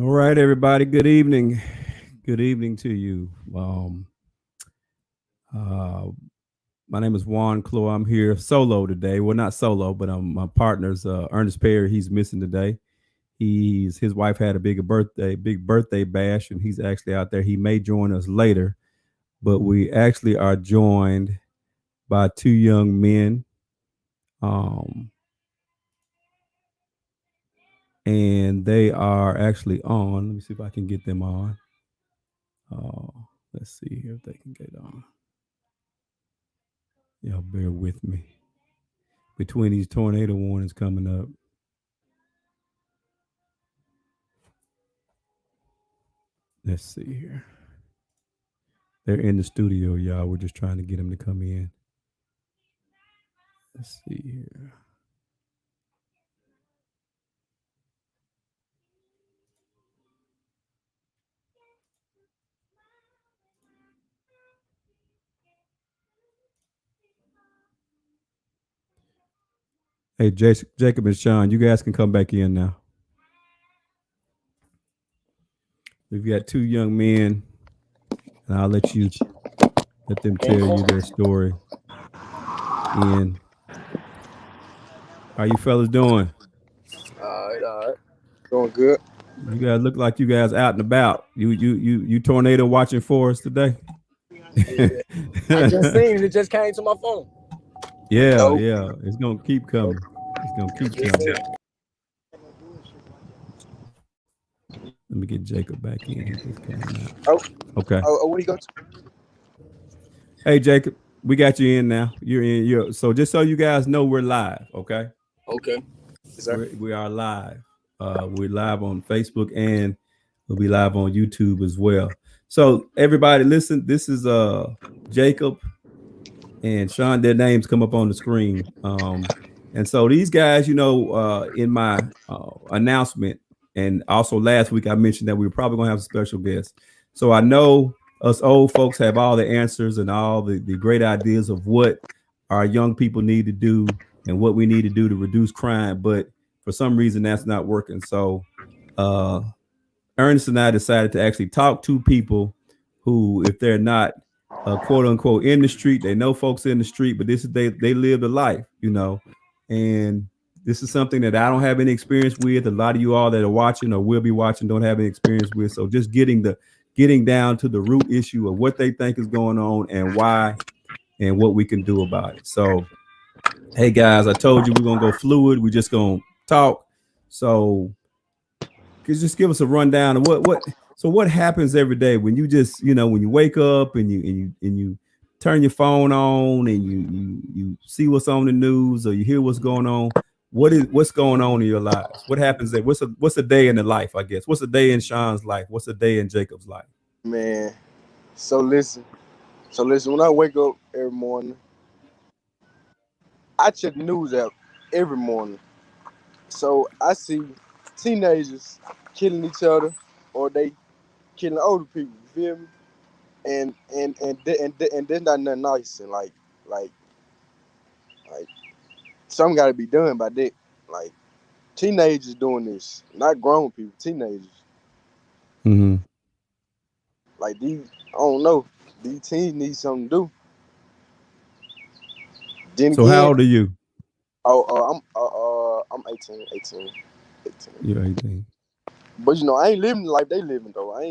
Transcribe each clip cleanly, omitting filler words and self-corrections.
All right, everybody. Good evening. Good evening to you. Uh, my name is Juan Clo. I'm here solo today. Well, not solo, but my partner's Ernest Perry. He's missing today. His wife had a big birthday bash, and he's actually out there. He may join us later, but we actually are joined by two young men. Um, and they are actually on. Let me see if I can get them on. Uh, let's see here if they can get on. Y'all bear with me. Between these tornado warnings coming up. Let's see here. They're in the studio, y'all. We're just trying to get them to come in. Let's see here. Hey, Jacob and Sean, you guys can come back in now. We've got two young men, and I'll let them tell you their story. And how you fellas doing? All right. Doing good. You guys look like you guys out and about. You tornado watching for us today? Yeah. I just seen it. It just came to my phone. Yeah. It's gonna keep coming. It's gonna keep coming. Let me get Jacob back in. He just came out. Okay. What you go to? Hey Jacob, we got you in now. You're in. So just so you guys know, we're live. Okay. Okay. We are live. We're live on Facebook and we'll be live on YouTube as well. So everybody, listen. This is Jacob and Sean. Their names come up on the screen. And so these guys, in my announcement, and also last week I mentioned that we were probably gonna have a special guest. So I know us old folks have all the answers and all the great ideas of what our young people need to do and what we need to do to reduce crime, but for some reason that's not working. So Ernest and I decided to actually talk to people who, if they're not quote unquote in the street, they know folks in the street, but this is they live the life, and this is something that I don't have any experience with. A lot of you all that are watching or will be watching don't have any experience with. So just getting down to the root issue of what they think is going on and why and what we can do about it. So, hey guys, I told you we're gonna go fluid. We're just gonna talk. So, just give us a rundown of what happens every day when you just when you wake up and you turn your phone on and you see what's on the news or you hear what's going on. What's going on in your lives? What happens there? What's a day in the life? I guess. What's a day in Sean's life? What's a day in Jacob's life? Man, so listen. When I wake up every morning, I check the news app every morning. So I see teenagers killing each other, or they killing older people. You feel me? And there's not nothing nice, and like something got to be done by that. Like teenagers doing this, not grown people. Teenagers. Mm-hmm. Like these, I don't know. These teens need something to do. Then So again, how old are you? I'm 18. You're 18. But I ain't living the life they living though. I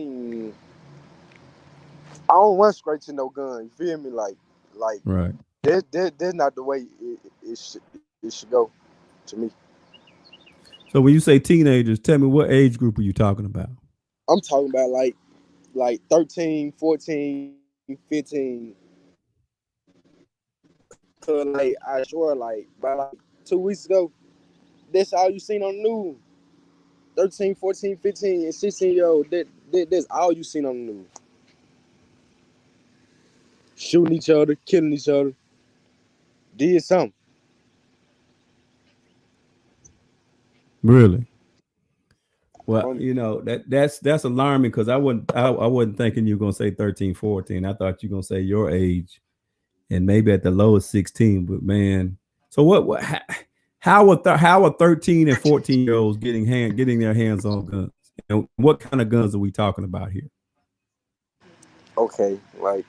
don't run straight to no gun. You feel me? Like Right. that's not the way it should go to me. So when you say teenagers, tell me what age group are you talking about? I'm talking about like 13, 14, 15. Cause like I swear like by like 2 weeks ago, that's all you seen on the news. 13, 14, 15, and 16-year-old, that's all you seen on the news. Shooting each other, killing each other. Did something. Really? Well, that's alarming because I wasn't thinking you were gonna say 13, 14. I thought you were gonna say your age and maybe at the lowest 16. But man, so how are 13 and 14-year-olds getting their hands on guns? And what kind of guns are we talking about here? Okay, like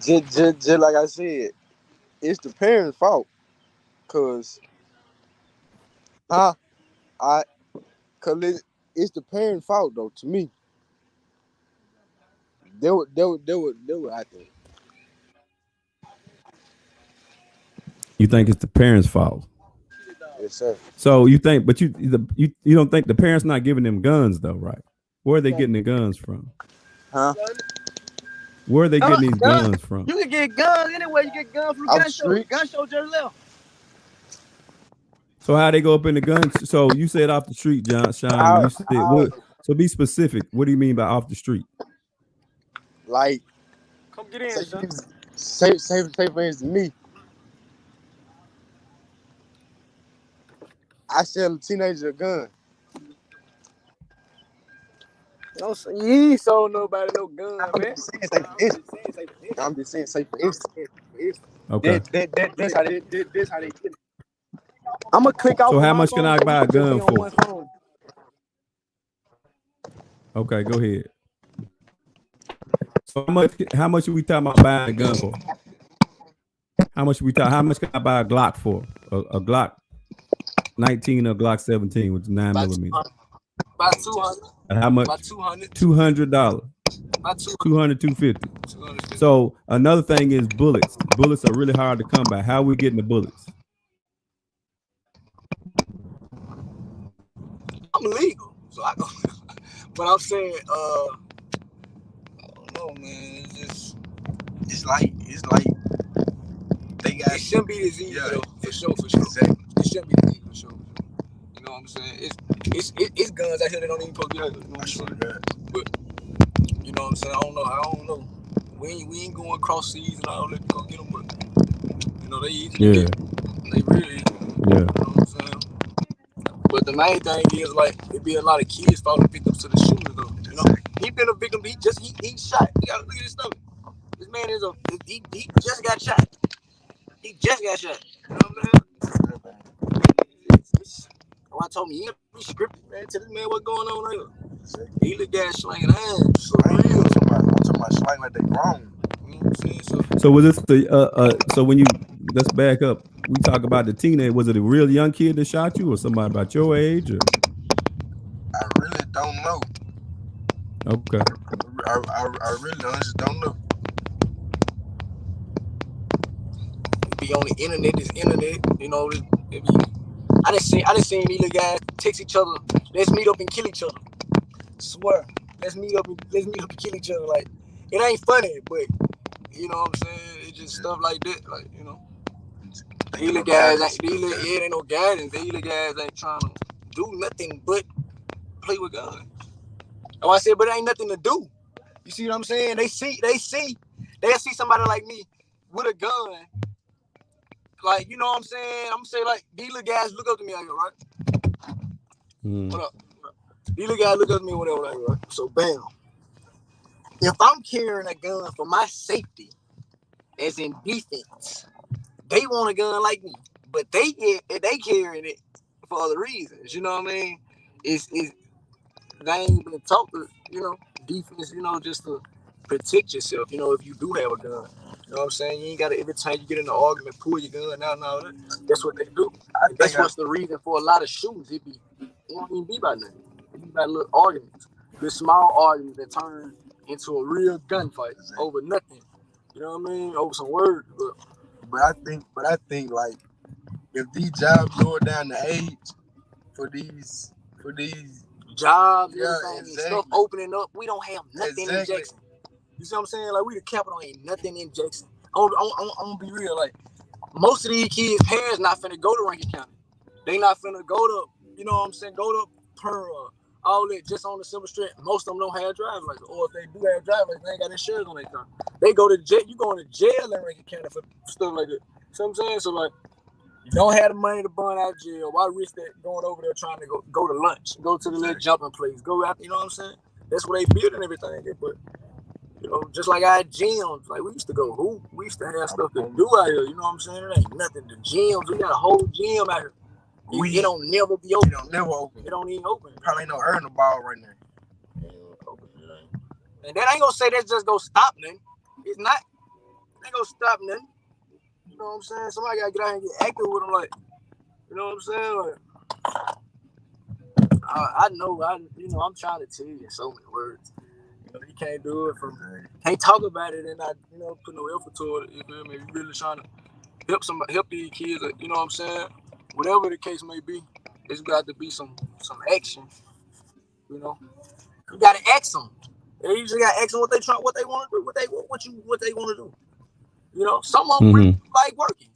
just like I said, it's the parents' fault. Cause huh? It's the parents' fault though. To me, they would I think. You think it's the parents' fault? Yes, sir. So you think, but you don't think the parents not giving them guns though, right? Where are they getting the guns from? Huh? Where are they getting these guns from? You can get guns anywhere. You get guns from gun show. Gun show just left. So how they go up in the guns? So you said off the street, John Sean. You said what? So be specific. What do you mean by off the street? Like, come get in, son. Say for instance, me. I sell a teenager a gun. No, you ain't sold nobody no gun, man. I'm just saying, say for instance. Okay. That's how they get it. I'm gonna click off. So how much can I buy a gun for? Okay, go ahead. So how much are we talking about buying a gun for? How much can I buy a Glock for? A Glock 19 or Glock 17 with 9mm. About 200. And how much? About $200. $200. About 200, 250. So another thing is bullets. Bullets are really hard to come by. How are we getting the bullets? I'm legal, so I go. But I'm saying, I don't know, man. It's like they got. It shouldn't be this easy, though. For sure. Exactly. It shouldn't be this easy, for sure. You know what I'm saying? It's guns out here that don't even supposed to be out here. You know what I'm saying? But you know what I'm saying? I don't know. We ain't going cross seas and all that to go get them, but you know they easy. Yeah. They really easy. Yeah. You know what I'm saying? But the main thing is like it be a lot of kids falling victims to the shooter though. You know, he been a victim. He shot. You gotta look at his stuff. This man he just got shot. He just got shot. You know what I'm saying? I told me he be scripted, man. Tell this man what's going on here. He look at slanging hands. So I'm talking about slang like they grown. You know what I'm saying? So was this the so when you let's back up. We talk about the teenager. Was it a real young kid that shot you, or somebody about your age? Or? I really don't know. Okay. I really honestly don't know. Be on the internet. This internet, you know. I done seen these little guys text each other. Let's meet up and kill each other. Swear. Let's meet up and kill each other. Like it ain't funny, but you know what I'm saying. It's just stuff like that. Like you know. These little guys ain't no guidance. These little guys ain't trying to do nothing but play with guns. Oh, I said, but it ain't nothing to do. You see what I'm saying? They see somebody like me with a gun. Like, you know what I'm saying? I'm gonna say like these little guys look up to me out here, right? What up? These little guys look up to me whatever, like, right? So bam. If I'm carrying a gun for my safety, as in defense. They want a gun like me, but they carrying it for other reasons. You know what I mean? It's they ain't been taught to, you know, defense. You know, just to protect yourself. You know, if you do have a gun, you know what I'm saying. You ain't gotta every time you get in an argument pull your gun out and all that. That's what they do. That's what's the reason for a lot of shootings. It don't even be about nothing. It be about little arguments, the small arguments that turn into a real gunfight over nothing. You know what I mean? Over some words. But I think like if these jobs lower down the age for these jobs, and stuff opening up, we don't have nothing in Jackson. You see what I'm saying? Like we the capital, ain't nothing in Jackson. I'm gonna be real. Like most of these kids' parents not finna go to Rankin County. They not finna go to, you know what I'm saying? Go to Pearl, all that just on the Silver Street. Most of them don't have driver's license, or if they do have driver's license, they ain't got insurance on their car. They go to jail. You going to jail in Rankin County for stuff like that. See what I'm saying? So like, you don't have the money to burn out of jail. Why risk that going over there trying to go to lunch, go to the little jumping place, go out? You know what I'm saying? That's where they building everything. But you know, just like our gyms, like we used to go hoop, we used to have stuff to do out here. You know what I'm saying? It ain't nothing. The gyms, we got a whole gym out here. It don't never be open. It don't never open. It don't even open. Probably ain't no air in the ball right now. And that ain't gonna say that's just gonna stop nothing. It's not. It ain't gonna stop nothing. You know what I'm saying? Somebody gotta get out here and get active with them, like, you know what I'm saying? Like, I know, I'm trying to tell you in so many words. You know, you can't do it can't talk about it and not, put no effort toward it. You feel me? You really trying to help these kids, you know what I'm saying? Whatever the case may be, it's got to be some action. You know, you gotta ask them. They usually gotta ask them what they want to do, what they want to do. You know, some of them really like working.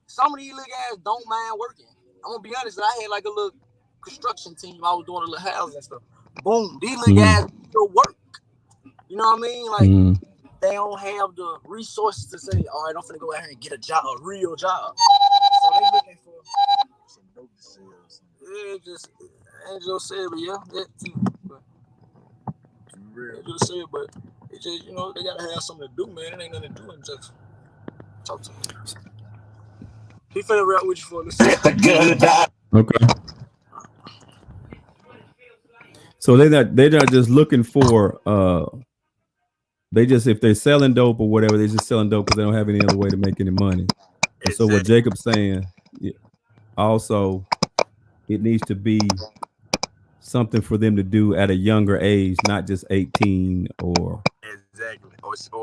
Some of these little guys don't mind working. I'm gonna be honest. I had like a little construction team. I was doing a little house and stuff. Boom, these little guys still work. You know what I mean? Like they don't have the resources to say, all right, I'm finna go out here and get a real job. So they looking for some dope sales. Yeah, Angel said, but yeah, that too. But Angel said, but it just, they gotta have something to do, man. It ain't nothing to do and just talk to me. He finna rap with you for a second. Okay. So they're not just looking for they just, if they're selling dope or whatever, they're just selling dope because they don't have any other way to make any money. And so what Jacob's saying, also, it needs to be something for them to do at a younger age, not just 18 or exactly.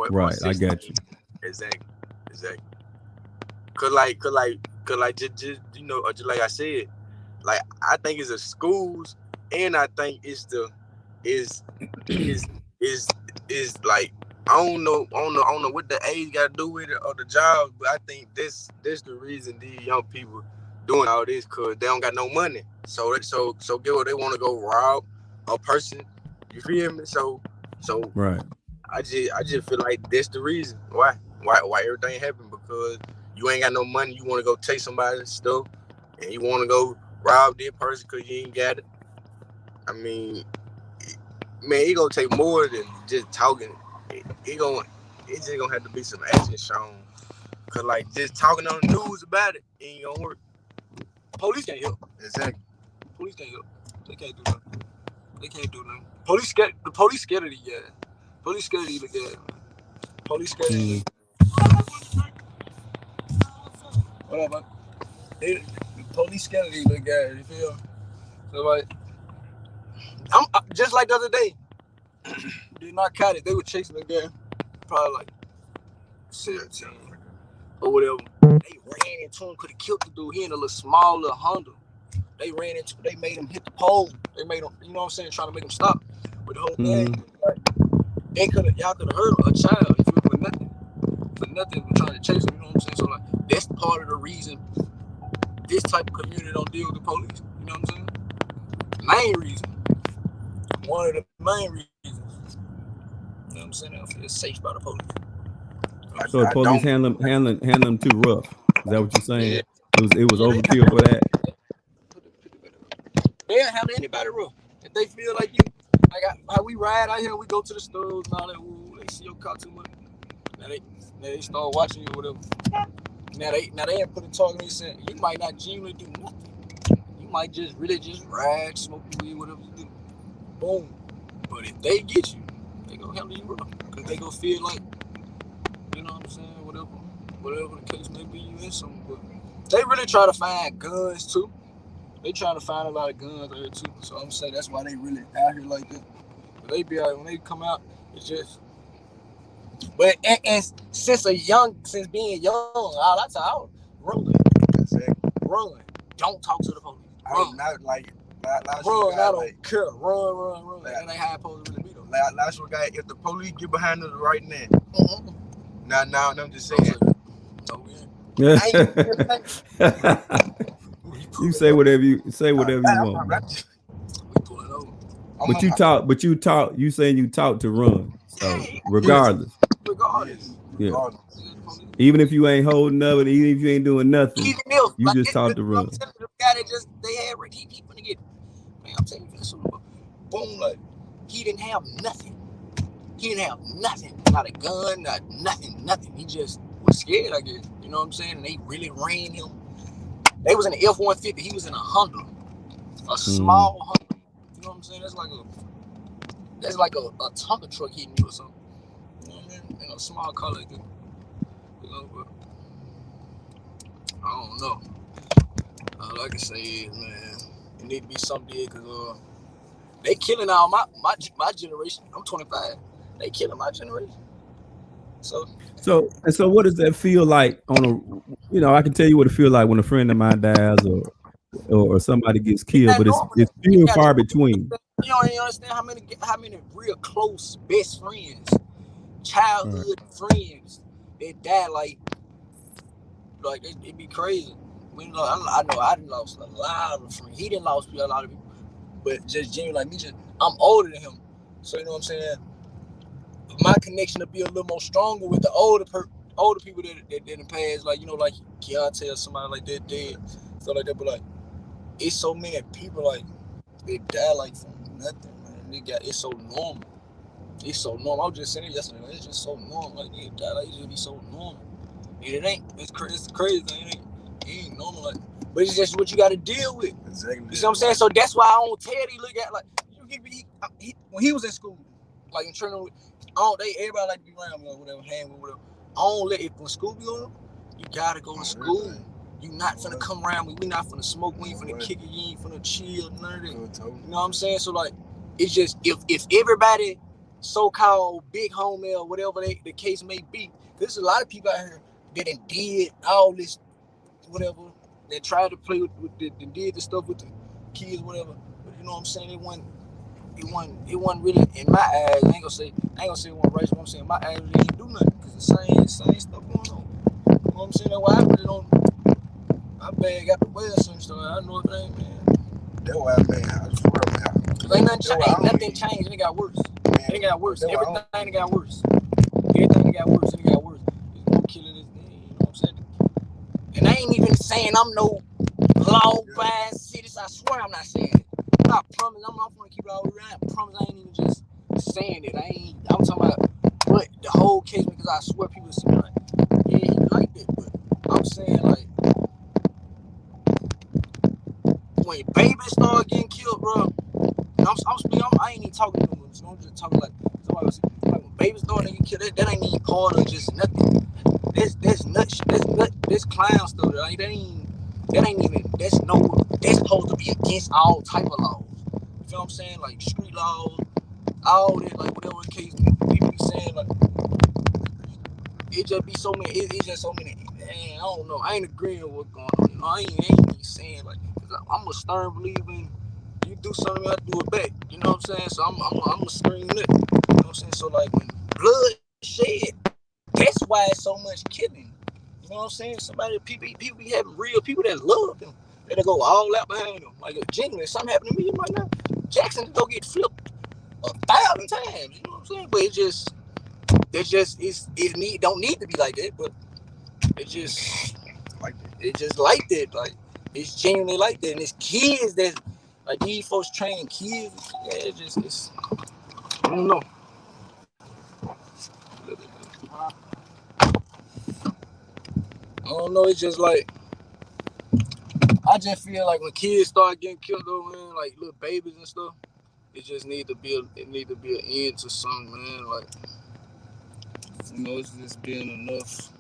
Right, I got you. Exactly. Cause like just like I said, like I think it's the schools, and I think it's like I don't know what the age got to do with it or the job, but I think this the reason these young people doing all this, cause they don't got no money. So get what they want to go rob a person. You feel me? So right. I just feel like that's the reason why everything happened, because you ain't got no money. You want to go take somebody's stuff, and you want to go rob that person because you ain't got it. I mean, man, it gonna take more than just talking. It's just gonna have to be some action shown. Cause like just talking on the news about it ain't gonna work. Police can't help. Exactly. Police can't help. They can't do nothing. The police scared of these guys. Police scared of these guys. Police scared of these. What up, man? The police scared of these little guys. You feel? So like, I'm just like the other day. The narcotics, they were chasing the guy, probably like 17 or whatever. They ran into him, could have killed the dude. He in a little small little Honda. They made him hit the pole. They made him, you know what I'm saying, trying to make him stop. But the whole thing, like, y'all could have hurt a child if it was nothing for trying to chase him. You know what I'm saying? So like, that's part of the reason this type of community don't deal with the police. You know what I'm saying? Main reason. One of the main reasons. You know what I'm saying? I don't feel safe by the police. So the police handle them too rough. Is that what you're saying? Yeah. It was overkill for that. They'll handle anybody rough. If they feel like you, like how we ride out here, we go to the stores and all that. Ooh, they see your car too much. Now they start watching you or whatever. Now they ain't put a target. They said you might not genuinely do nothing. You might just really just ride, smoke weed, whatever you do. Boom. But if they get you, they gonna handle you rough. Cause they gonna feel like, you know what I'm saying, whatever the case may be, you in something. But they really try to find guns too. They trying to find a lot of guns there too. So I'm saying that's why they really out here like that. But they be out when they come out, it's just. But and since being young, all I tell run. Run. Don't talk to the police. Run. Not like. Run, I don't care. Run. That ain't how it's supposed to really be though. Last one guy, if the police get behind us right now. Now, I'm just saying. Yeah. You say whatever you want. But you talk. You saying you talk to run. So regardless. Yeah. Even if you ain't holding up, and even if you ain't doing nothing, you just talk to run. I'm telling you, boom, like he didn't have nothing. Not a gun, nothing. He just was scared, I guess. You know what I'm saying? And they really ran him They was in an F-150. He was in a Honda, a small Honda. You know what I'm saying? That's like a Tonka truck hitting you or something. You know what I mean? In a small car like that. You know, but I don't know. All I can say is, man, it need to be something there because they killing all my generation. I'm 25. They killing my generation. So what does that feel like on a, I can tell you what it feels like when a friend of mine dies or somebody gets killed, but it's few and far between. You don't even understand how many real close best friends, childhood friends that died like it'd be crazy. I know I done lost a lot of friends. He didn't lost a lot of people, but just genuinely like me, I'm older than him, so you know what I'm saying. My connection to be a little more stronger with the older people that didn't pass, like like Keontae or somebody like that dead, stuff like that. But like, it's so many people like they die like from nothing, man. It's so normal. It's so normal. I was just saying it yesterday. It's just so normal. Like they die like it just be so normal. And it ain't. It's crazy. It ain't normal. Like, but it's just what you got to deal with. Exactly. You see what I'm saying? So that's why I don't tell you. Look at like when he was in school, like in training. Everybody like to be around me or whatever, hang with whatever. I don't let it when school be on. You gotta go to school. You not finna come around me. We not finna smoke. We ain't finna kick it. You ain't finna chill. None of that. You know what I'm saying? So like, it's just if everybody so-called big homie or whatever the case may be, there's a lot of people out here that did all this whatever. That tried to play with did the stuff with the kids, whatever. But you know what I'm saying? It wasn't really in my eyes. I ain't gonna say it wasn't right. What I'm saying, my eyes really didn't do nothing because the same stuff going on. You know what I'm saying? That's why I really don't. My bag got the way or some stuff. I know it ain't, man. That's why, man. I swear, man. Cause ain't nothing changed. It got worse. It got worse. Everything got worse. Everything got worse. It got worse. It's more killing this thing. You know what I'm saying? And I ain't even saying I'm no law-abiding citizen. I swear I'm not saying it. I promise, I'm not gonna keep it all the way around. I promise I ain't even just saying it. I'm talking about what the whole case because I swear people see like, yeah, he liked it, but I'm saying like when babies start getting killed, bro. I ain't even talking to them. I'm just talking like somebody was like when babies start getting killed. That ain't even part of just nothing. This clown stuff. Like, that ain't even. That's supposed to be against all type of laws. You feel what I'm saying? Like street laws, all that, like whatever the case people be saying, like it just be so many. It's just so many. Man, I don't know. I ain't agreeing with what's going on. You know, I ain't saying like I'm a stern believer in you do something, I do it back. You know what I'm saying? So I'm a stern nigga. You know what I'm saying? So like when blood shed, that's why it's so much killing. You know what I'm saying? People be having real people that love them. They go all out behind them. Like genuinely, something happened to me right now. Jackson go get flipped 1,000 times. You know what I'm saying? But it don't need to be like that. But it just like that. Like it's genuinely like that. And it's kids that like these folks train kids. Yeah, it's I don't know. I don't know. It's just like. I just feel like when kids start getting killed though, man, like little babies and stuff, it just need to be an end to something, man. Like, it's just being enough.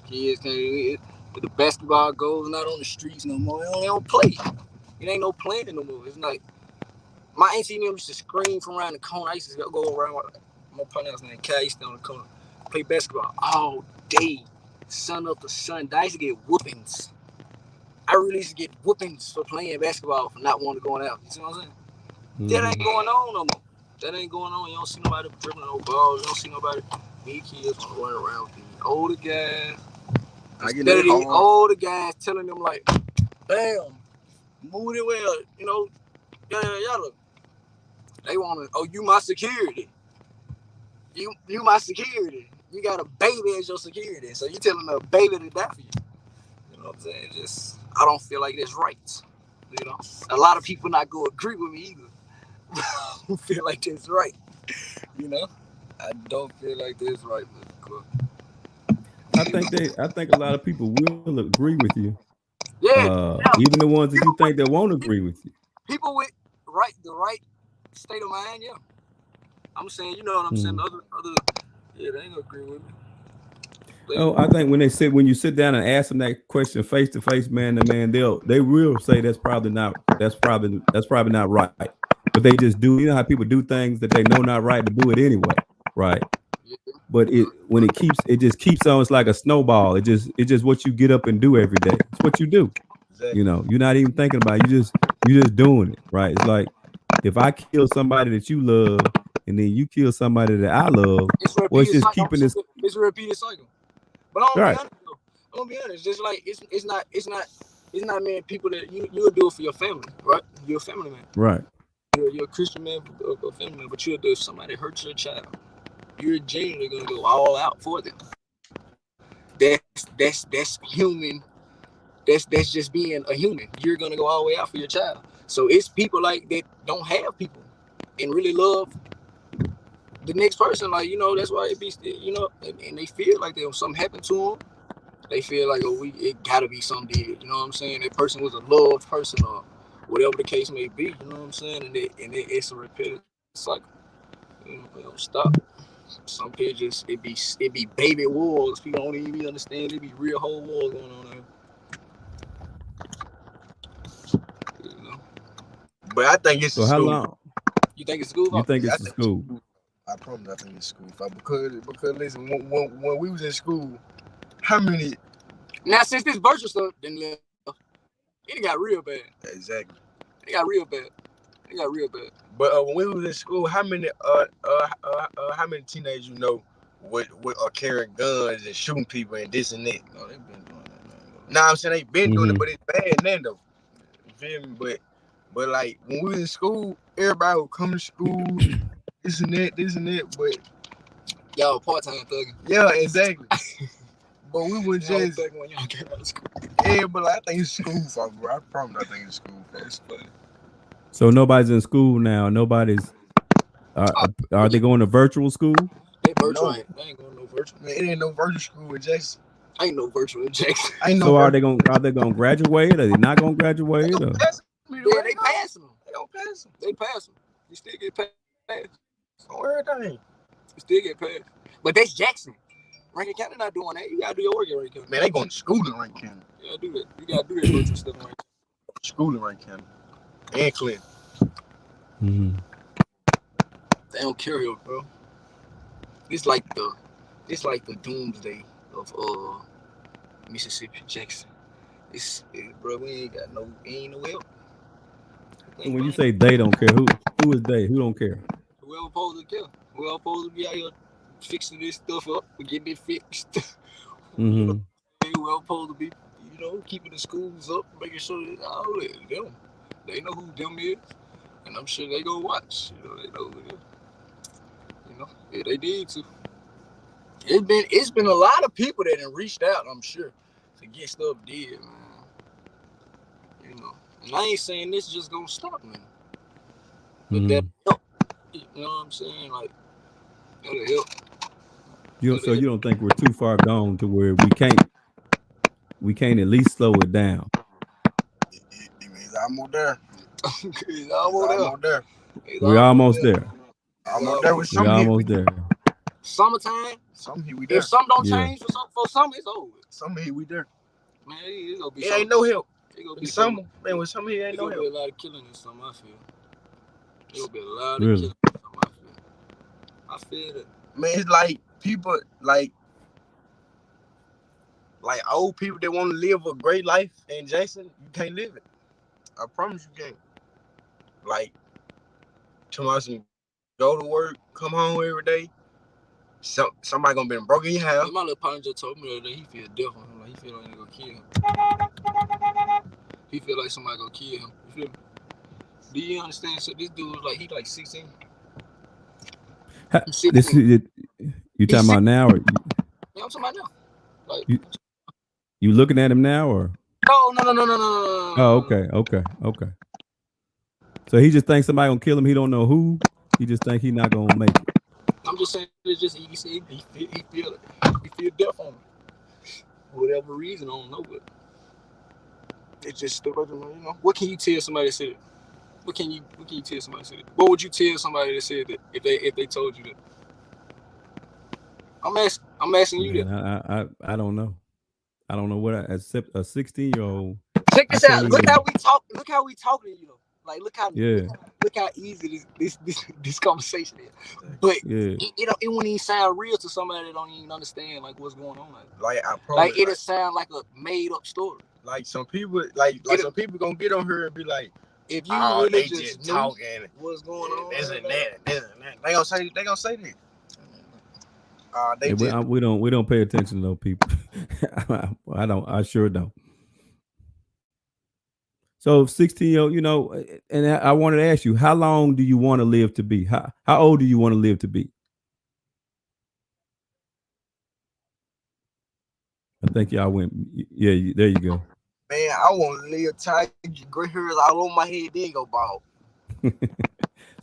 Kids can't with the basketball goals not on the streets no more. They don't play. It ain't no playing no more. It's like my auntie and them used to scream from around the corner. I used to go around my partner's name Kai, used to on the corner, play basketball all day, sun up to sundown. I used to get whoopings. I really used to get whoopings for playing basketball for not wanting to go out. You see what I'm saying? Mm-hmm. That ain't going on no more. That ain't going on. You don't see nobody dribbling no balls. You don't see nobody. These kids want to run around with these older guys. Instead of these older guys telling them like, "Damn, move it well," yada. They want to. Oh, you my security. You my security. You got a baby as your security, so you telling a baby to die for you. You know what I'm saying? I don't feel like that's right. A lot of people not gonna agree with me either. I don't feel like that's right. I don't feel like that's right, Mr. Cook. I think a lot of people will agree with you. Yeah, Even the ones that you think that won't agree with you. people with the right state of mind. Yeah, I'm saying, you know what I'm saying. Other, yeah, they ain't gonna agree with me. Oh, I think when you sit down and ask them that question face to face, man to man, they will say that's probably not right. But they just do. You know how people do things that they know not right to do it anyway, right? Yeah. But it just keeps on. It's like a snowball. It's just what you get up and do every day. It's what you do. Exactly. You know, you're not even thinking about it. You just doing it, right? It's like if I kill somebody that you love and then you kill somebody that I love, well, it's just keeping this. It's a repeated cycle. But I'm Right. gonna be honest. Just like it's not many people that you'll do it for your family, right? You're a family man. Right. You're a Christian man, a family man. But you'll do if somebody hurts your child, you're genuinely gonna go all out for them. That's human. That's just being a human. You're gonna go all the way out for your child. So it's people like that don't have people and really love the next person. Like, you know, that's why it be, you know, and they feel like if something happened to them, they feel like, oh, it gotta be something did. You know what I'm saying? That person was a loved person or whatever the case may be. You know what I'm saying? And it's a repetitive cycle. You know, it don't stop. Some people just it be baby wars. People don't even understand. It be real whole wars going on there. You know? But I think it's So a how school. long? You think it's school? You think I it's a school? I promise I think it's school. Because listen, when we was in school, how many? Now since this virtual stuff then left, it got real bad. Exactly. It got real bad. It got real bad. But when we was in school, how many teenagers you know with carrying guns and shooting people and this and that? No, they've been doing that. Nah, I'm saying they been doing it, but it's bad now though. You feel me? But like when we was in school, everybody would come to school, this and that. But y'all part-time thugging. yeah, exactly. But we would Y'all just thugging when y'all came out of school. yeah. But like, I think it's school fault, bro. I promise I think it's school fault. That's funny. So nobody's in school now. Nobody's. Are they going to virtual school? They virtual. No. They ain't going no virtual. Man, it ain't no virtual school in Jackson. Ain't no virtual in Jackson. Ain't no So are they gonna graduate? Are they not gonna graduate? Or? Yeah, they pass them. They don't pass them. They pass them. You still get passed. On everything. You still get passed. But that's Jackson. Rankin County not doing that. You gotta do your work in Rankin County. Man, they going to school in Rankin County. You gotta do that. You gotta do that virtual stuff in Rankin County. School in Rankin County. And Clinton. Mm-hmm. They don't care here, bro. It's like the doomsday of Mississippi, Jackson. Bro, we ain't no help. And when you say they don't care, who is they? Who don't care? Whoever supposed to care. Whoever supposed to be out here fixing this stuff up, getting it fixed. Mm-hmm. Whoever supposed to be, you know, keeping the schools up, making sure that all that them. They know who them is, and I'm sure they gonna watch. You know, they know who it is. You know, yeah, they did too. It's been a lot of people that have reached out, I'm sure, to get stuff did, man. You know, and I ain't saying this just gonna stop, man. But that help. You know what I'm saying? Like, that'll help. So you don't think we're too far gone to where we can't at least slow it down? It's almost there. It's almost there. We're almost there. Almost there with We're almost there. Summertime. Some here we there. If something don't change for summer, it's over. Some here we there. Man, it's gonna be. It ain't no help. It gonna be In summer, man. With some here ain't no help. help. Be a lot of killing in summer. I feel. It'll be a lot of Really? killing in summer. I feel that. Man, it's like people like old people that want to live a great life in Jackson, you can't live it. I promise you can't. Like, tomorrow, go to work, come home every day. Somebody gonna be broke in your house. My little partner just told me that he feel different. Like he feel like they gonna kill him. He feel like somebody gonna kill him. You feel me? Do you understand? So this dude was like, he like 16. This is you talking about now, or Yeah, I'm talking about now. Like, you looking at him now, or? No. Oh, okay. So he just thinks somebody gonna kill him. He don't know who. He just think he not gonna make it. I'm just saying, it's just he feel it. He feel death on him. whatever reason, I don't know, but it just stood up to me. You know, what can you tell somebody that said it? What can you tell somebody that said it? What would you tell somebody that said that if they told you that? I'm asking you that. I don't know. I don't know what except a 16-year-old. Check this out. Look how we talk. Look how we talking to you. Like look how easy this conversation is. But it wouldn't even sound real to somebody that don't even understand like what's going on. Like I promise, like it'll sound like a made up story. Like some people, like some people gonna get on here and be like, if you really just talking what's going on, this and that. They gonna say that. We don't pay attention to those people. I sure don't. So 16-year-old, you know, and I wanted to ask you, how long do you want to live to be? How old do you want to live to be? I think y'all went. Yeah, there you go. Man, I want to live tight, gray hairs all over my head, then go bald.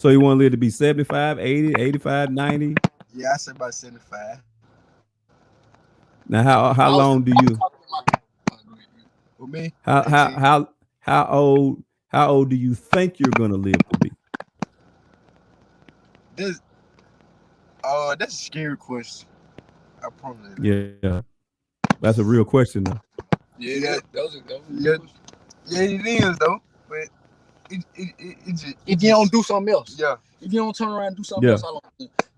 So you want to live to be 75, 80, 85, 90? Yeah, I said about 75. Now, how long do you? With me? How old do you think you're gonna live to be? That's a scary question. I promise. Yeah, that's a real question though. Yeah, it is though. But if you don't do something else, if you don't turn around and do something else, how long?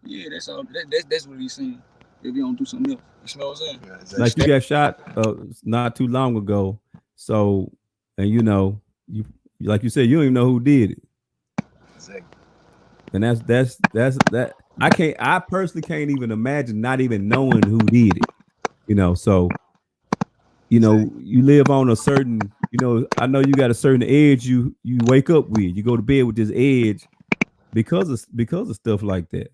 Yeah, that's all. That's what he's saying. If you don't do something else, you smell what I'm saying? Yeah, exactly. Like you got shot not too long ago, so and you know you like you said you don't even know who did it. Exactly. And that's that. I personally can't even imagine not even knowing who did it. You know, so you know you live on a certain. You know, I know you got a certain edge you wake up with. You go to bed with this edge because of stuff like that.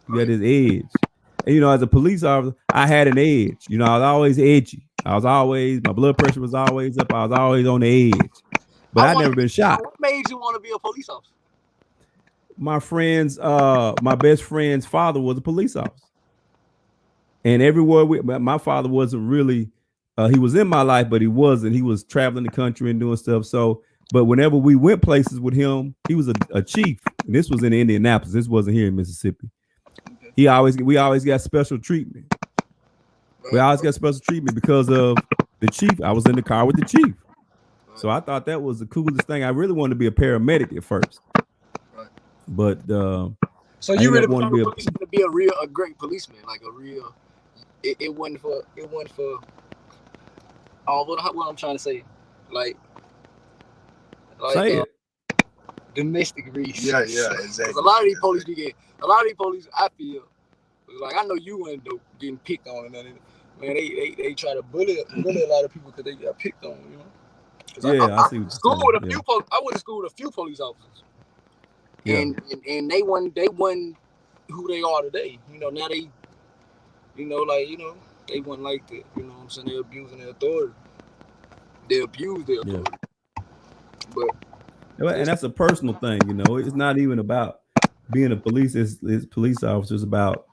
You got this edge. And, you know, as a police officer, I had an edge. You know, I was always edgy. My blood pressure was always up. I was always on the edge. But I'd never been shot. What made you want to be a police officer? My best friend's father was a police officer. And everywhere my father wasn't really, he was in my life, but he wasn't. He was traveling the country and doing stuff. So, but whenever we went places with him, he was a chief. And this was in Indianapolis. This wasn't here in Mississippi. We always got special treatment. We always got special treatment because of the chief. I was in the car with the chief. So I thought that was the coolest thing. I really wanted to be a paramedic at first. But so you really want to be a great policeman, like a real. It wasn't for. What I'm trying to say, like say it. Domestic reasons. Yeah, exactly. A lot of these police, I feel, like I know you weren't getting picked on and nothing. Man, they try to bully a lot of people because they got picked on, you know. Yeah, I see. I went to school with a few police officers, and they wasn't who they are today. You know, now they, they wasn't like that. You know what I'm saying? They're abusing their authority. They abuse their authority. And that's a personal thing, you know. It's not even about being a police officer. It's about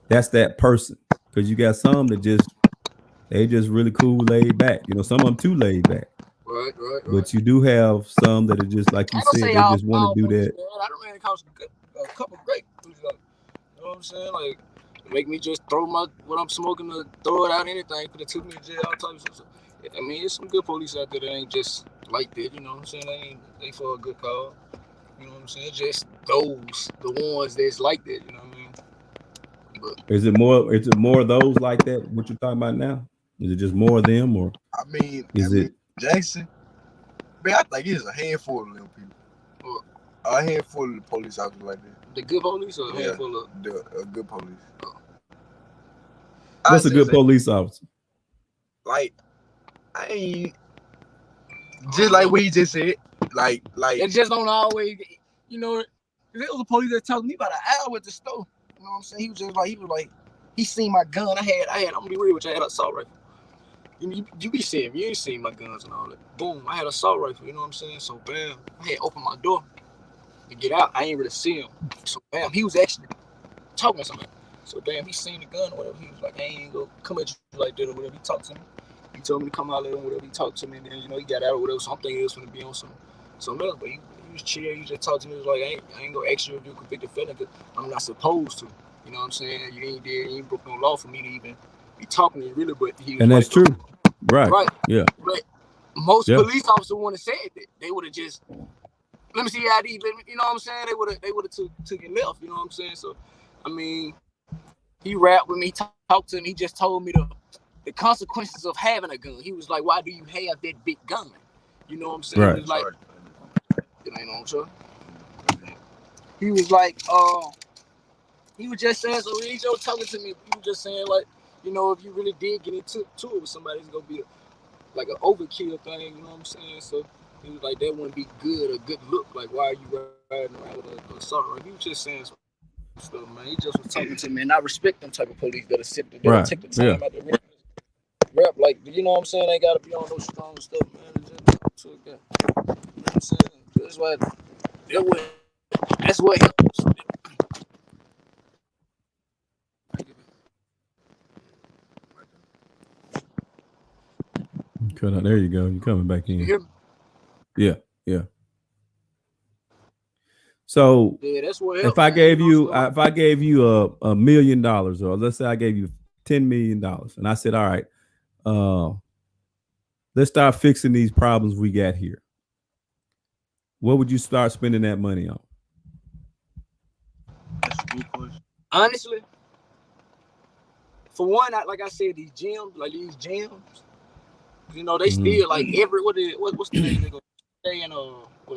that person. Because you got some that they just really cool, laid back. You know, some of them too laid back. Right. But you do have some that are just like you said, they just want to do that. I don't really count a couple great police officers. You know what I'm saying? Like, make me just throw what I'm smoking to throw it out anything. Could have took me to jail, all types of stuff. I mean, there's some good police out there that ain't just like that, you know what I'm saying? They for a good cause. You know what I'm saying? Just the ones that's like that, you know what I mean? But is it more of those like that, what you're talking about now? Is it just more of them, or Jackson? Man, I think it's a handful of little people. A handful of the police officers like that. The good police or a handful of the good police? What's a good police officer? Like, I ain't just like what he just said. Like it just don't always, you know. There was a police that talked to me about an hour at the store. You know what I'm saying? He was like, he seen my gun. I had. I'm gonna be real with you. I had an assault rifle. You be seeing me. You ain't seen my guns and all that. Boom, I had an assault rifle. You know what I'm saying? So bam, I had opened my door to get out. I ain't really see him. So bam, he was actually talking to somebody. So bam, he seen the gun or whatever. He was like, I ain't gonna come at you like that or whatever. He talked to me. He told me to come out later, whatever. He talked to me, and then he got out or whatever. So I'm thinking it was gonna be on some else, but he was chill. He just talked to me. He was like, I ain't gonna ask you if you're convicted felon, because I'm not supposed to. You know what I'm saying? You ain't broke no law for me to even be talking to you, really. But he was and that's like, true, right? Yeah. But most police officers wouldn't have said that. They would have just, let me see your ID. You know what I'm saying? They would have took it left. You know what I'm saying? So, I mean, he rapped with me, talked to me. He just told me the consequences of having a gun. He was like, "Why do you have that big gun?" You know what I'm saying? Right. He was like, "It ain't on, sir." He was like, he was just saying. So he just talking to me. He was just saying like, if you really did get into it with somebody, it's gonna be like an overkill thing. You know what I'm saying? So he was like, that wouldn't be good, a good look. Like, why are you riding around with an assault? Like, he was just saying some stuff, man. He just was talking to me, and I respect them type of police that'll take the time out to rap. Like, you know what I'm saying? They gotta be on those strong stuff, man. Just you know what I'm saying? That's what helps. There you go. You're coming back in. Yeah. So that's what if I gave you $1 million, or let's say I gave you $10 million, and I said, all right, let's start fixing these problems we got here. What would you start spending that money on? Honestly, for one, like I said, these gyms, they still like what's the name? They go stay in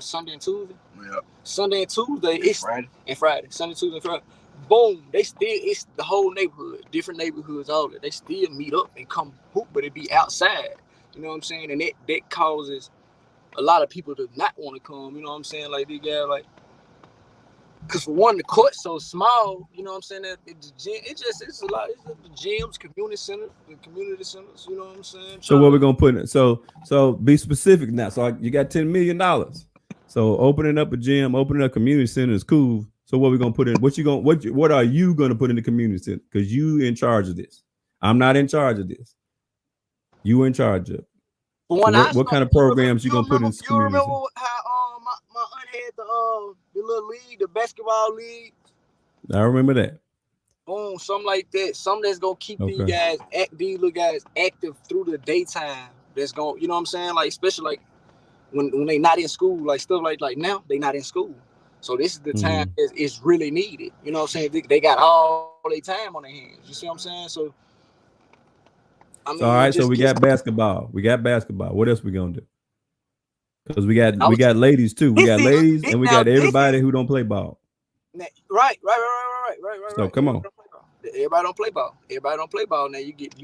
Sunday and Tuesday. Yeah. Sunday and Tuesday, it's Friday. Sunday, Tuesday, and Friday. Boom! It's the whole neighborhood, different neighborhoods, all that. They still meet up and come hoop, but it be outside. You know what I'm saying? And that causes a lot of people to not want to come. You know what I'm saying? Like they got like. Because for one, the court's so small, you know what I'm saying? That the gym, it's a lot. It's the gyms, community centers, you know what I'm saying? So what we're gonna put in? So be specific now. So you got $10 million. So opening up a gym, opening up a community center is cool. So what we're gonna put in? What are you gonna put in the community center? Because you in charge of this. I'm not in charge of this. You in charge of it. So what kind of programs you gonna put in this community center? You remember how my aunt had the little league, the basketball league? I remember that. Boom, something like that. Something that's gonna keep these little guys active through the daytime. That's gonna, you know what I'm saying? Like especially like when they not in school, like stuff like now they not in school. So this is the time it's really needed. You know what I'm saying? They got all their time on their hands. You see what I'm saying? So I mean, all right, so we got basketball. What else we gonna do? Because we got ladies too. We got ladies and we got everybody who don't play ball. Right. So come on. Everybody don't play ball. Now you get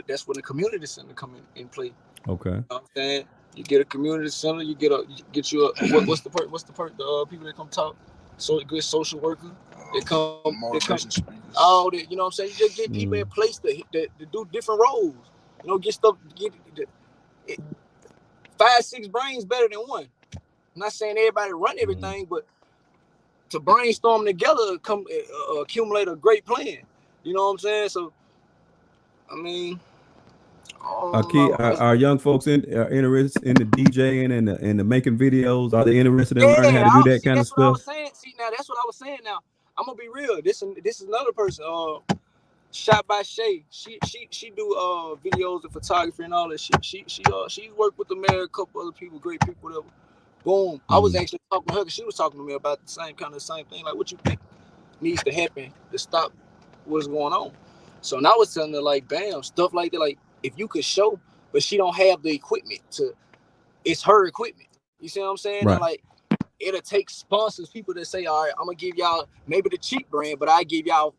that's when the community center come in play. Okay. You know what I'm saying? You get a community center. You get what's the people that come talk? So good social worker. They come all that, you know what I'm saying? You just get people in place to do different roles. You know, get 5-6 brains better than one. I'm not saying everybody run everything, but to brainstorm together, accumulate a great plan. You know what I'm saying? So, I mean, are young folks interested in the DJing and the making videos? Are they interested in learning how to do that kind of stuff? That's what I was saying. Now, I'm gonna be real. This is another person. Shot by Shay. She do videos and photography and all that shit. She worked with the mayor, a couple other people, great people, whatever. Boom. I was actually talking to her because she was talking to me about the same thing. Like, what you think needs to happen to stop what's going on? So now I was telling her, like, bam, stuff like that. Like, if you could show, but she don't have the equipment it's her equipment. You see what I'm saying? Right. And like, it'll take sponsors, people that say, all right, I'm gonna give y'all maybe the cheap brand, but I give y'all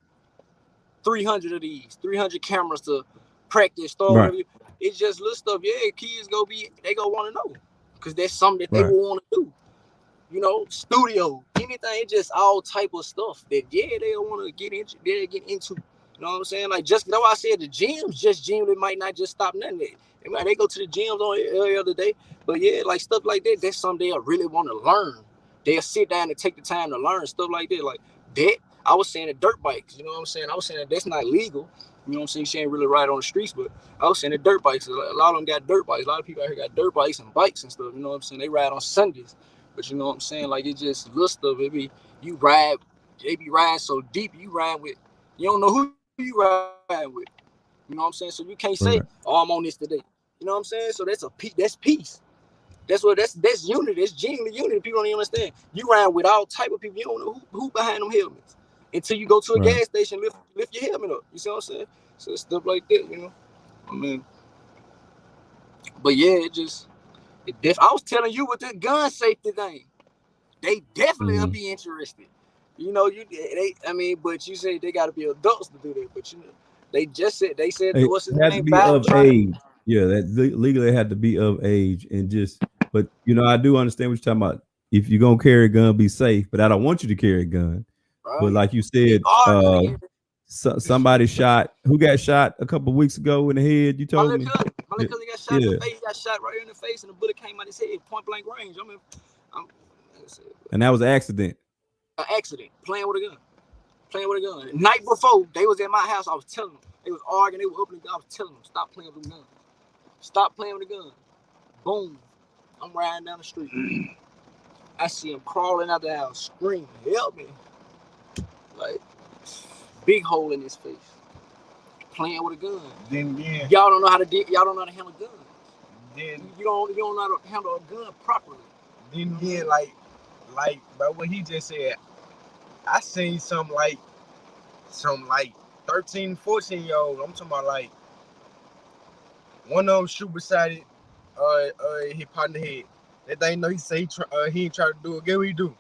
300 of these, 300 cameras to practice, whatever. It's just little stuff. Yeah, kids they gonna want to know. Because that's something that they will want to do. You know, studio, anything, it's just all type of stuff that they want to get into. You know what I'm saying? Like, just that's why I said the gyms, they might not just stop nothing. They go to the gyms on every other day. But yeah, like stuff like that, that's something they'll really want to learn. They'll sit down and take the time to learn stuff like that. Like that, I was saying the dirt bikes, you know what I'm saying? I was saying that's not legal, You know what I'm saying? She ain't really ride on the streets, but I was saying the dirt bikes. A lot of them got dirt bikes. A lot of people out here got dirt bikes and bikes and stuff. You know what I'm saying? They ride on Sundays. But you know what I'm saying? Like, it's just little stuff. It be, you ride, they be riding so deep, you ride with, you don't know who you ride with. You know what I'm saying? So you can't say, oh, I'm on this today. You know what I'm saying? So that's peace. That's unity. That's genuine unity. People don't even understand. You ride with all type of people. You don't know who behind them helmets. Until you go to a gas station, lift your helmet up. You see what I'm saying? So stuff like that, you know. I mean, but yeah, I was telling you with the gun safety thing, they definitely will be interested. You know, but you say they got to be adults to do that. But you know, they said what's his name? Had to be of age. Yeah, that legally had to be of age, and but you know, I do understand what you're talking about. If you're gonna carry a gun, be safe. But I don't want you to carry a gun. Right. But like you said, somebody who got shot a couple of weeks ago in the head. You told me. My little cousin got shot in the face. He got shot right in the face, and the bullet came out his head, point blank range. And that was an accident. An accident. Playing with a gun. Night before, they was at my house. I was telling them. They was arguing. They were opening. I was telling them, stop playing with the gun. Stop playing with the gun. Boom. I'm riding down the street. I see him crawling out the house, screaming, help me. Like, big hole in his face. Playing with a gun. Then y'all don't know how to handle guns. Then you don't know how to handle a gun properly. Then like by what he just said, I seen some 13, 14-year-old. I'm talking about like one of them shoot beside it, he popped in the head. That thing, he say he ain't try to do it. Guess what he do?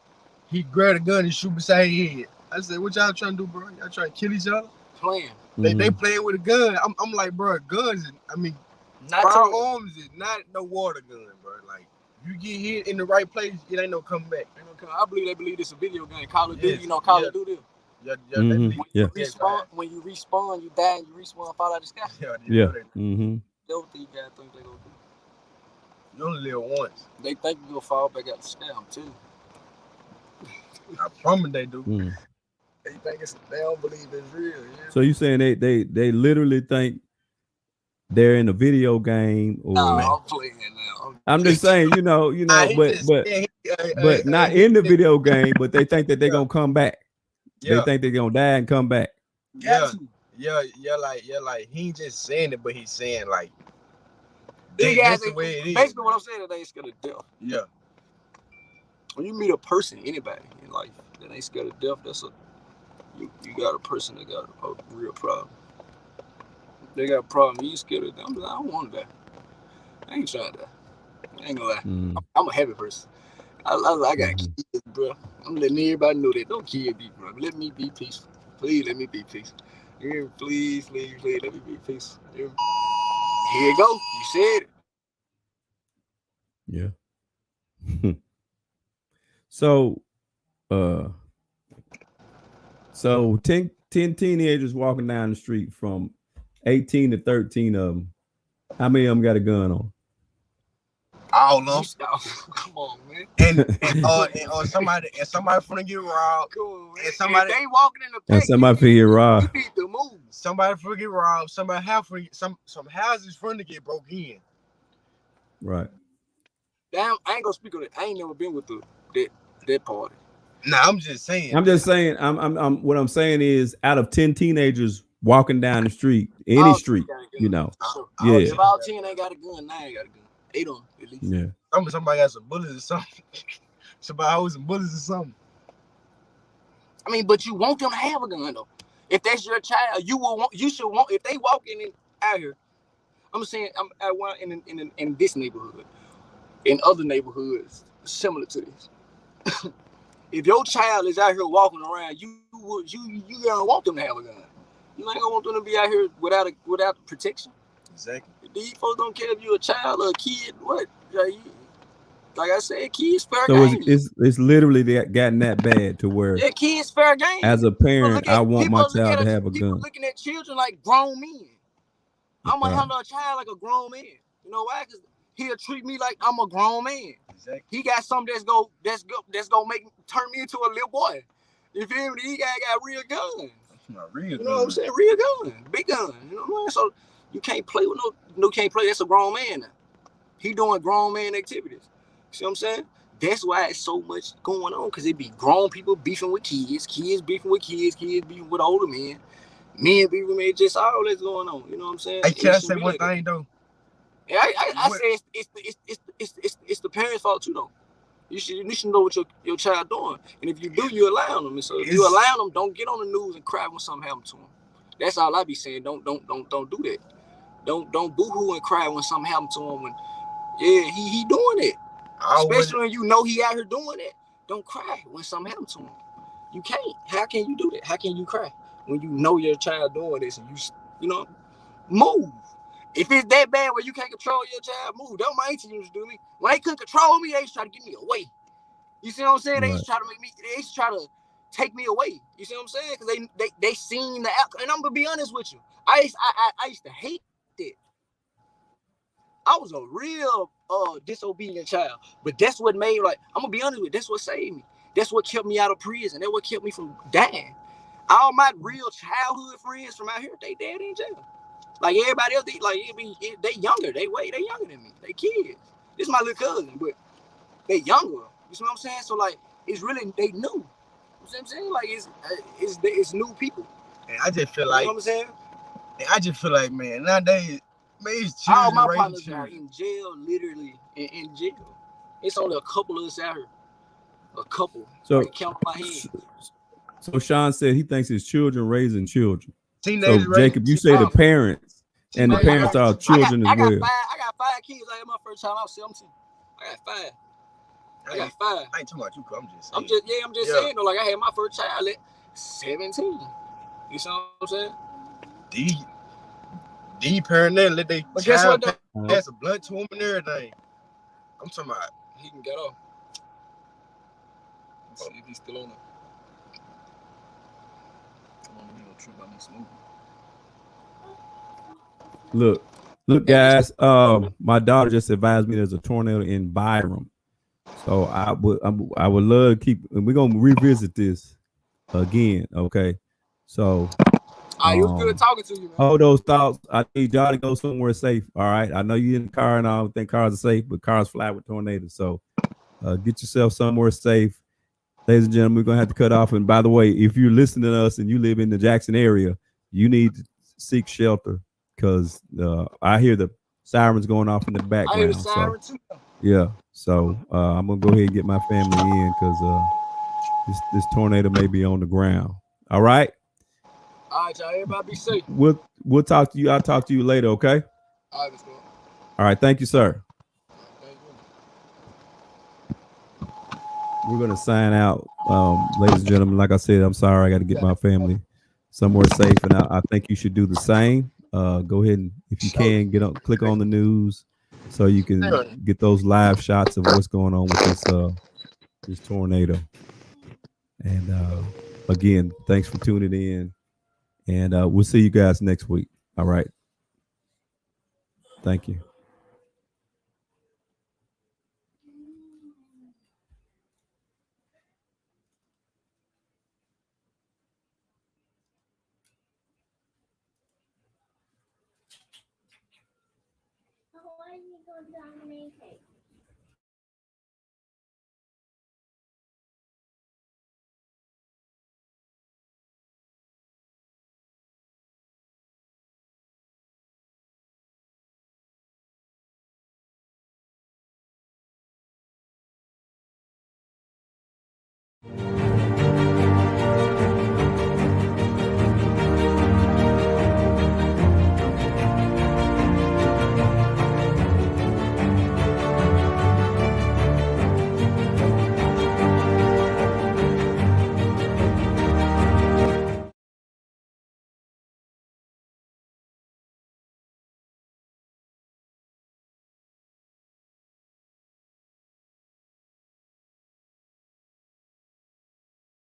He grabbed a gun and shoot beside his head. I said, what y'all trying to do, bro? Y'all trying to kill each other? Playing. They playing with a gun. I'm like, bro, guns. Firearms is not no water gun, bro. Like, you get hit in the right place, it ain't no coming back. I believe it's a video game. Call of Duty, Call of Duty. When you respawn, you die and you respawn, fall out of the sky. Yeah. That's what these guys think they gonna do. You only live once. They think you're gonna fall back out the sky too. I promise they do. They don't believe it's real. Yeah. So you saying they literally think they're in a video game? Or no, I'm playing now. I'm just saying, but not in the video game, but they think that they're gonna come back. Yeah. They think they're gonna die and come back. Yeah, like he ain't just saying it, but he's saying like that's the way it is. Basically what I'm saying is they ain't scared of death. Yeah. When you meet a person, anybody in life that ain't scared of death, you got a person that got a real problem. They got a problem. You scared of them. I don't want to die. I ain't trying to die. I ain't gonna lie. I'm a happy person. I got kids, bro. I'm letting everybody know that. Don't kill me, bro. Let me be peaceful. Please let me be peaceful. Yeah, please, let me be peaceful. Yeah. Here you go. You said it. Yeah. So 10 teenagers walking down the street, from 18 to 13 of them. How many of them got a gun on? All of them. Come on, man. And somebody finna get robbed. Cool, and somebody they walking in the pack. And somebody finna get robbed. You need to move. Somebody finna get robbed. Somebody some houses finna get broke in. Right. Damn, I ain't gonna speak on it. I ain't never been with that party. Nah, I'm just saying. I'm what I'm saying is, out of 10 teenagers walking down the street, any street, If all 10 ain't got a gun, 9 got a gun. 8 on at least. Yeah. Somebody got some bullets or something. Somebody holds some bullets or something. I mean, but you want them to have a gun though. If that's your child, you should want. If they walking in out here, I'm saying I'm at one in this neighborhood, in other neighborhoods similar to this. If your child is out here walking around, you gonna want them to have a gun. You ain't gonna want them to be out here without protection. Exactly. These folks don't care if you're a child or a kid. What? Like I said, kids fair game. So it's literally gotten that bad to where kids fair game. As a parent, I want my child to have a gun. Looking at children like grown men. I'm gonna handle a child like a grown man. You know why? Because he'll treat me like I'm a grown man. Exactly. He got something that's gonna turn me into a little boy. You feel me? He got real guns. Real you know what I'm saying? Real gun, big gun. You know what I'm saying? So you can't play with no can't play. That's a grown man now. He doing grown man activities. See what I'm saying? That's why it's so much going on, because it be grown people beefing with kids, kids beefing with kids, kids beefing with older men beefing with men, just all that's going on. You know what I'm saying? Hey, can I say one thing though? Yeah, I say it's the parents' fault too though. You should know what your child doing, and if you do, you allow them. And so if you allow them, don't get on the news and cry when something happens to them. That's all I be saying. Don't do that. Don't boo-hoo and cry when something happens to him. When he doing it, especially when you know he out here doing it. Don't cry when something happens to him. You can't. How can you do that? How can you cry when you know your child doing this and you know move? If it's that bad where you can't control your child, move. That's what my auntie used to do to me. When they couldn't control me, they used to try to get me away. You see what I'm saying? Right. They used to try to make me. They used to try to take me away. You see what I'm saying? Because they seen the outcome. And I'm gonna be honest with you. I used to hate that. I was a real disobedient child. But that's what made, like, I'm gonna be honest with you, that's what saved me. That's what kept me out of prison. That's what kept me from dying. All my real childhood friends from out here, they dead in jail. Like everybody else, they younger. They younger than me. They kids. This is my little cousin, but they younger. You see what I'm saying? So like, it's really they new. You see what I'm saying? Like it's new people. And I just feel like, you know what I'm saying? And I just feel like, man, nowadays, man, it's children. All my partners are in jail, literally in jail. It's only a couple of us out here. A couple. So I can count on my hand. So Sean said he thinks his children raising children. Teenagers so Jacob, you say the parents, and the parents are children as well. I got 5 kids. I had my first child. I was 17. I got 5. I got 5. I ain't talking about you, I'm just saying. I'm just saying though. Like I had my first child at 17. You see what I'm saying? D parent there let they child pass a blunt to him and everything. I'm talking about he can get off. Let's see if he's still on it. Look, guys. My daughter just advised me there's a tornado in Byram, so I would love to keep. And we're gonna revisit this again, okay? So, it was good talking to you, man. Hold those thoughts. I need y'all to go somewhere safe. All right. I know you're in the car and I don't think cars are safe, but cars fly with tornadoes. So, get yourself somewhere safe. Ladies and gentlemen, we're going to have to cut off. And by the way, if you're listening to us and you live in the Jackson area, you need to seek shelter because I hear the sirens going off in the background. I hear the siren too. Yeah. So I'm going to go ahead and get my family in because this tornado may be on the ground. All right. All right, y'all. Everybody be safe. We'll talk to you. I'll talk to you later, okay? All right, let's go. All right. Thank you, sir. We're going to sign out, ladies and gentlemen. Like I said, I'm sorry. I got to get my family somewhere safe, and I think you should do the same. Go ahead and, if you can, click on the news so you can get those live shots of what's going on with this tornado. And again, thanks for tuning in, and we'll see you guys next week. All right. Thank you. Why are you going down the main page?